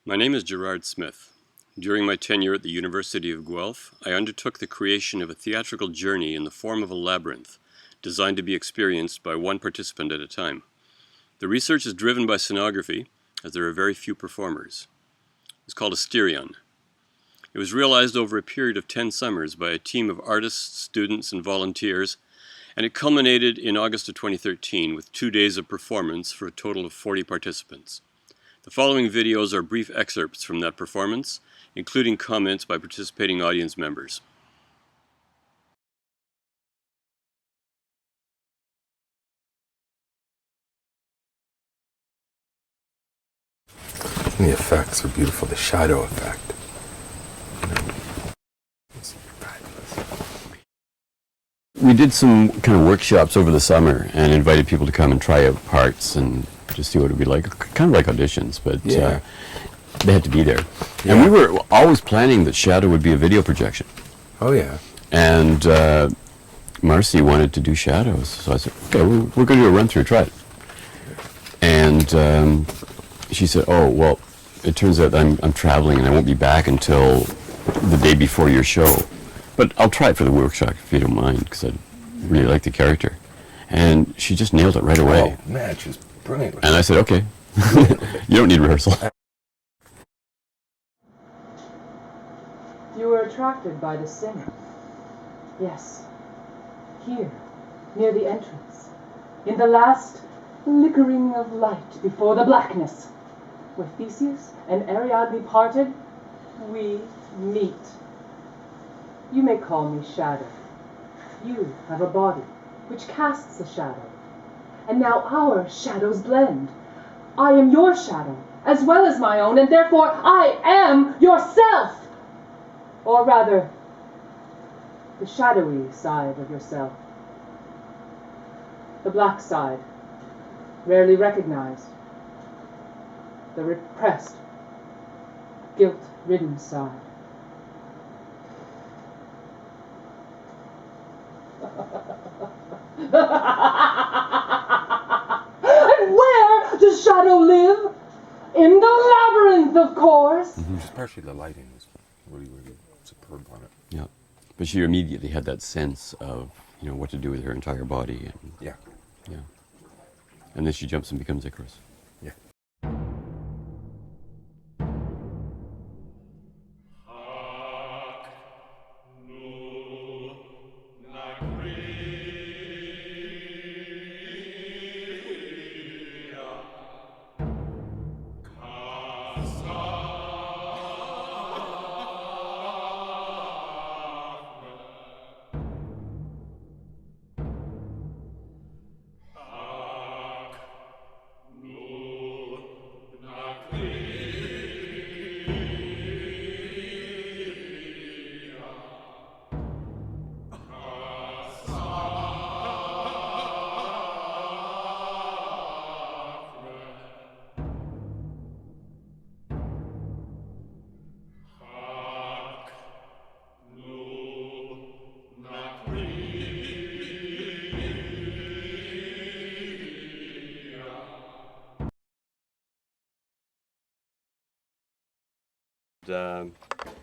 My name is Gerard Smith. During my tenure at the University of Guelph, I undertook the creation of a theatrical journey in the form of a labyrinth, designed to be experienced by one participant at a time. The research is driven by scenography, as there are very few performers. It's called Asterion. It was realized over a period of 10 summers by a team of artists, students, and volunteers, and it culminated in August of 2013 with 2 days of performance for a total of 40 participants. The following videos are brief excerpts from that performance, including comments by participating audience members. The effects are beautiful, the shadow effect. We did some kind of workshops over the summer and invited people to come and try out parts and just see what it would be like, kind of like auditions, but they had to be there. Yeah. And we were always planning that Shadow would be a video projection. Oh yeah. And Marcy wanted to do Shadows, so I said, okay, we're going to do a run-through, try it. And she said, oh, well, it turns out I'm traveling and I won't be back until the day before your show. But I'll try it for the workshop if you don't mind, because I really like the character. And she just nailed it right away. Oh, man, she's brilliant. And I said, okay, you don't need rehearsal. You were attracted by the singer. Yes, here, near the entrance, in the last flickering of light before the blackness, where Theseus and Ariadne parted, we meet. You may call me Shadow. You have a body which casts a shadow. And now our shadows blend. I am your shadow, as well as my own, and therefore I am yourself. Or rather, the shadowy side of yourself. The black side, rarely recognized. The repressed, guilt-ridden side. And where does Shadow live? In the Labyrinth, of course. Mm-hmm. Especially the lighting was really, really superb on it. Yeah, but she immediately had that sense of, you know, what to do with her entire body. And, yeah. And then she jumps and becomes Icarus. Yeah.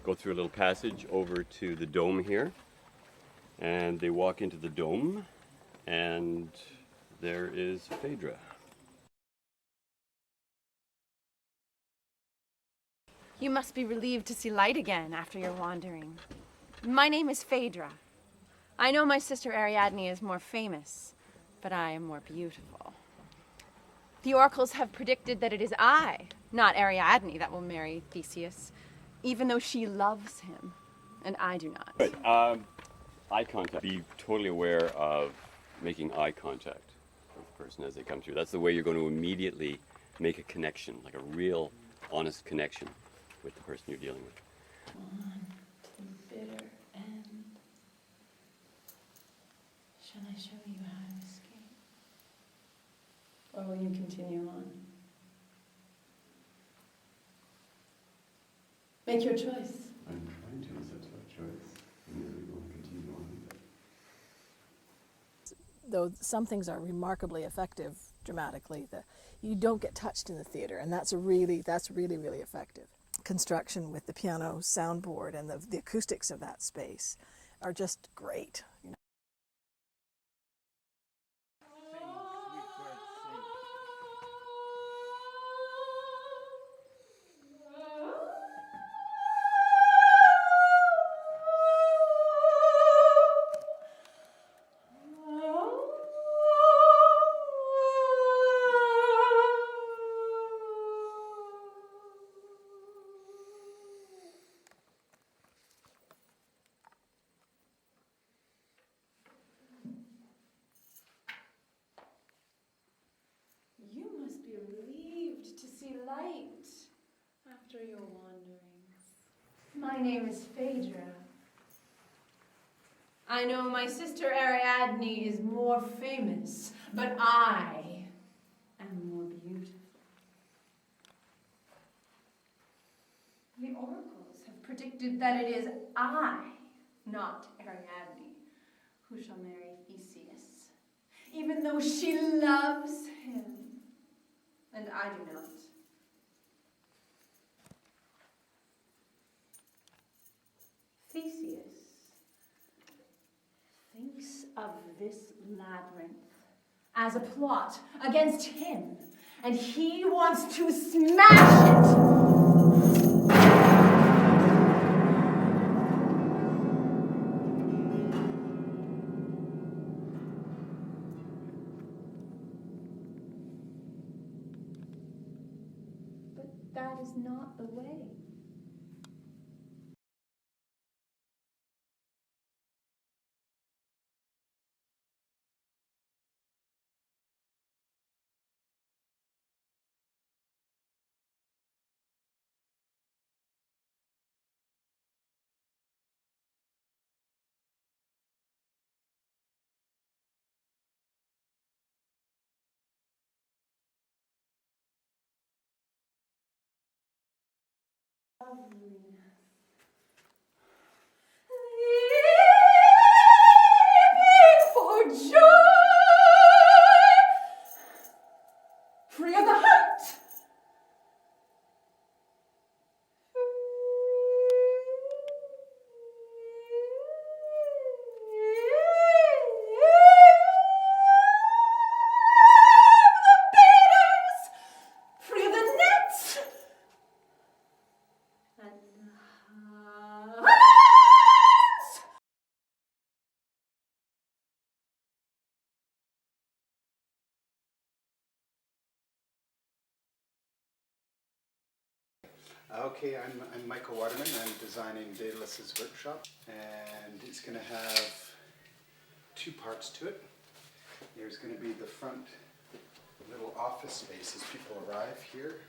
Go through a little passage over to the dome here, and they walk into the dome, and there is Phaedra. You must be relieved to see light again after your wandering. My name is Phaedra. I know my sister Ariadne is more famous, but I am more beautiful. The oracles have predicted that it is I, not Ariadne, that will marry Theseus, even though she loves him, and I do not. Good. Eye contact. Be totally aware of making eye contact with the person as they come through. That's the way you're going to immediately make a connection, like a real, honest connection with the person you're dealing with. On to the bitter end. Shall I show you how to escape? Or will you continue on? Make your choice. I'm trying to, it's a tough choice. I'm really going to continue on. Though some things are remarkably effective dramatically. You don't get touched in the theater, and that's really effective. Construction with the piano soundboard and the acoustics of that space are just great. You know. You must be relieved to see light after your wanderings. My name is Phaedra. I know my sister Ariadne is more famous, but I am more beautiful. The oracles have predicted that it is I, not Ariadne, who shall marry Theseus, even though she loves him, and I do not. Theseus thinks of this labyrinth as a plot against him, and he wants to smash it! But that is not the way. Leaping for joy, free of the heart. Free of the nets. And the hearts. Okay, I'm Michael Waterman. I'm designing Daedalus's workshop, and it's going to have two parts to it. There's going to be the front little office space as people arrive here,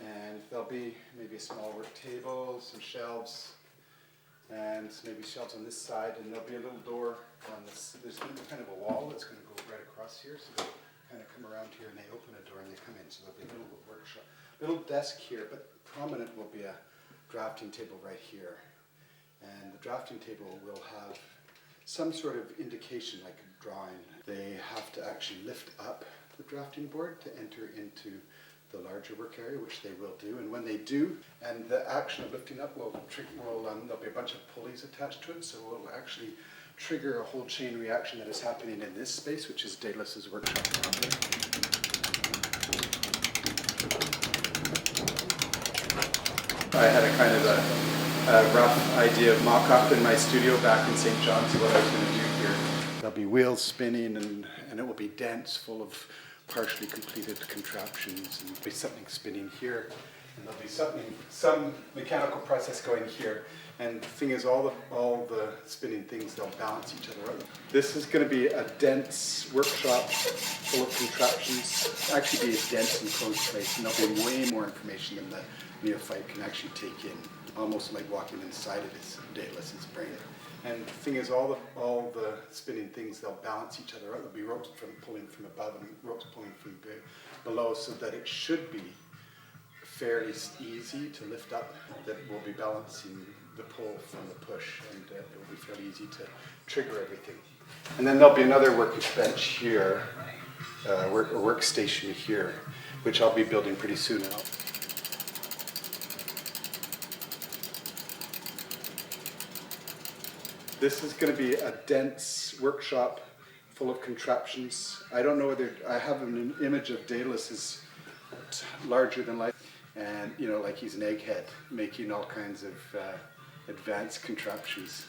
and there'll be maybe a small work table, some shelves, and maybe shelves on this side, and there'll be a little door on this. There's going to be kind of a wall that's going to go right across here, so they kind of come around here and they open a door and they come in, so there'll be a little workshop. Little desk here, but prominent will be a drafting table right here. And the drafting table will have some sort of indication, like a drawing. They have to actually lift up the drafting board to enter into the larger work area, which they will do. And when they do, and the action of lifting up will there'll be a bunch of pulleys attached to it, so it will actually trigger a whole chain reaction that is happening in this space, which is Daedalus's workshop. I had a kind of a rough idea of mock-up in my studio back in St. John's of what I was going to do here. There'll be wheels spinning and it will be dense, full of partially completed contraptions, and there'll be something spinning here, and there'll be some mechanical process going here. And the thing is, all the spinning things, they'll balance each other out. This is going to be a dense workshop full of contraptions. Actually be a dense and closed place, and there'll be way more information than the neophyte can actually take in, almost like walking inside of his Daedalus's brain. And the thing is, all the spinning things, they'll balance each other out. There'll be ropes pulling from above and ropes pulling from below, so that it should be fairly easy to lift up, that will be balancing the pull from the push, and it will be fairly easy to trigger everything. And then there'll be another workbench here, workstation here, which I'll be building pretty soon now. This is going to be a dense workshop full of contraptions. I don't know whether I have an image of Daedalus as larger than life, and you know, like he's an egghead making all kinds of advanced contraptions.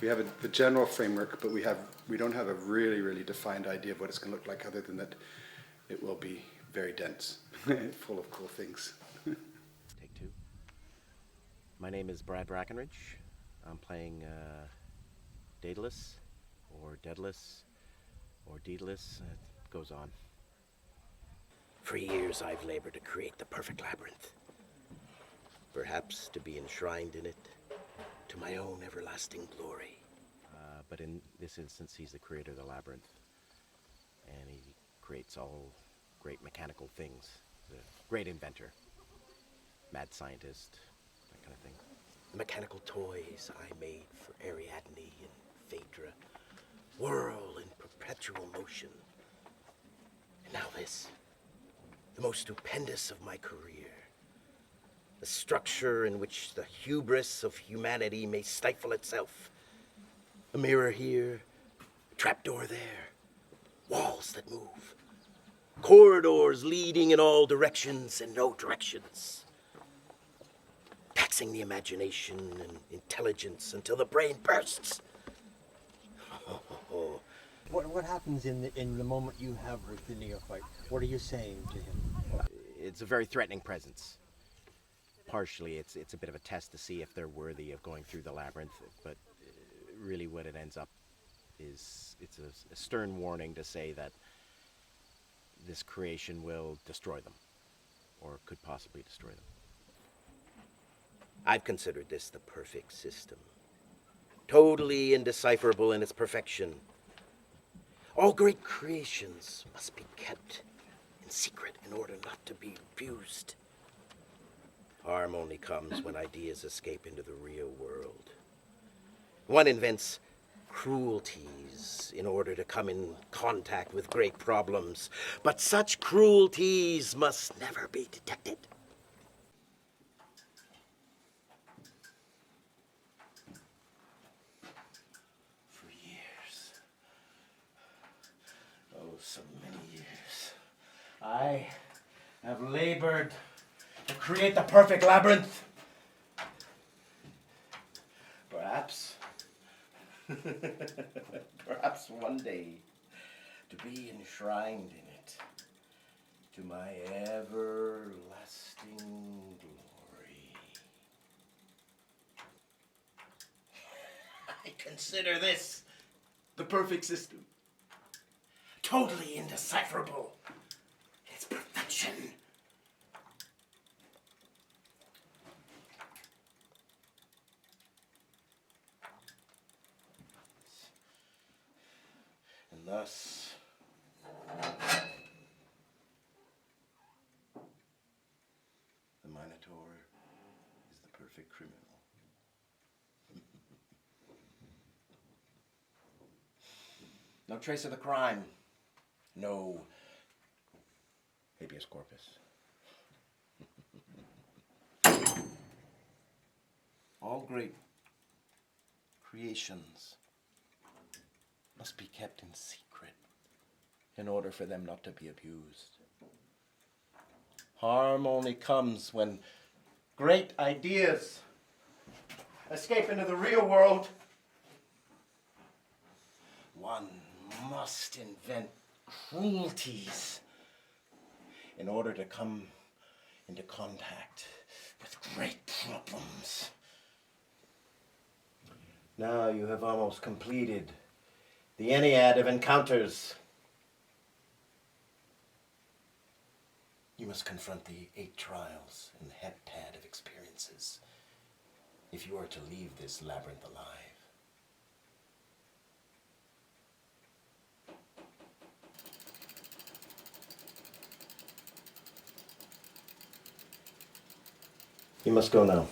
We have the general framework, but we don't have a really defined idea of what it's going to look like, other than that it will be very dense, full of cool things. Take two. My name is Brad Brackenridge. I'm playing Daedalus, or Daedalus, or Daedalus. It goes on. For years I've labored to create the perfect labyrinth. Perhaps to be enshrined in it to my own everlasting glory. But in this instance, he's the creator of the labyrinth. And he creates all great mechanical things. He's a great inventor. Mad scientist, that kind of thing. The mechanical toys I made for Ariadne and Phaedra whirl in perpetual motion. And now this, the most stupendous of my career. A structure in which the hubris of humanity may stifle itself. A mirror here, a trapdoor there, walls that move, corridors leading in all directions and no directions, taxing the imagination and intelligence until the brain bursts. What happens in the moment you have with the neophyte? What are you saying to him? It's a very threatening presence. Partially, it's a bit of a test to see if they're worthy of going through the labyrinth, but really what it ends up is it's a stern warning to say that this creation will destroy them, or could possibly destroy them. I've considered this the perfect system, totally indecipherable in its perfection. All great creations must be kept in secret in order not to be abused. Harm only comes when ideas escape into the real world. One invents cruelties in order to come in contact with great problems, but such cruelties must never be detected. For years, oh, so many years, I have labored to create the perfect labyrinth. Perhaps one day to be enshrined in it to my everlasting glory. I consider this the perfect system, totally indecipherable in its perfection. And thus, the Minotaur is the perfect criminal. No trace of the crime. No habeas corpus. All great creations must be kept in secret in order for them not to be abused. Harm only comes when great ideas escape into the real world. One must invent cruelties in order to come into contact with great problems. Now you have almost completed the Ennead of encounters. You must confront the 8 trials and the heptad of experiences if you are to leave this labyrinth alive. You must go now.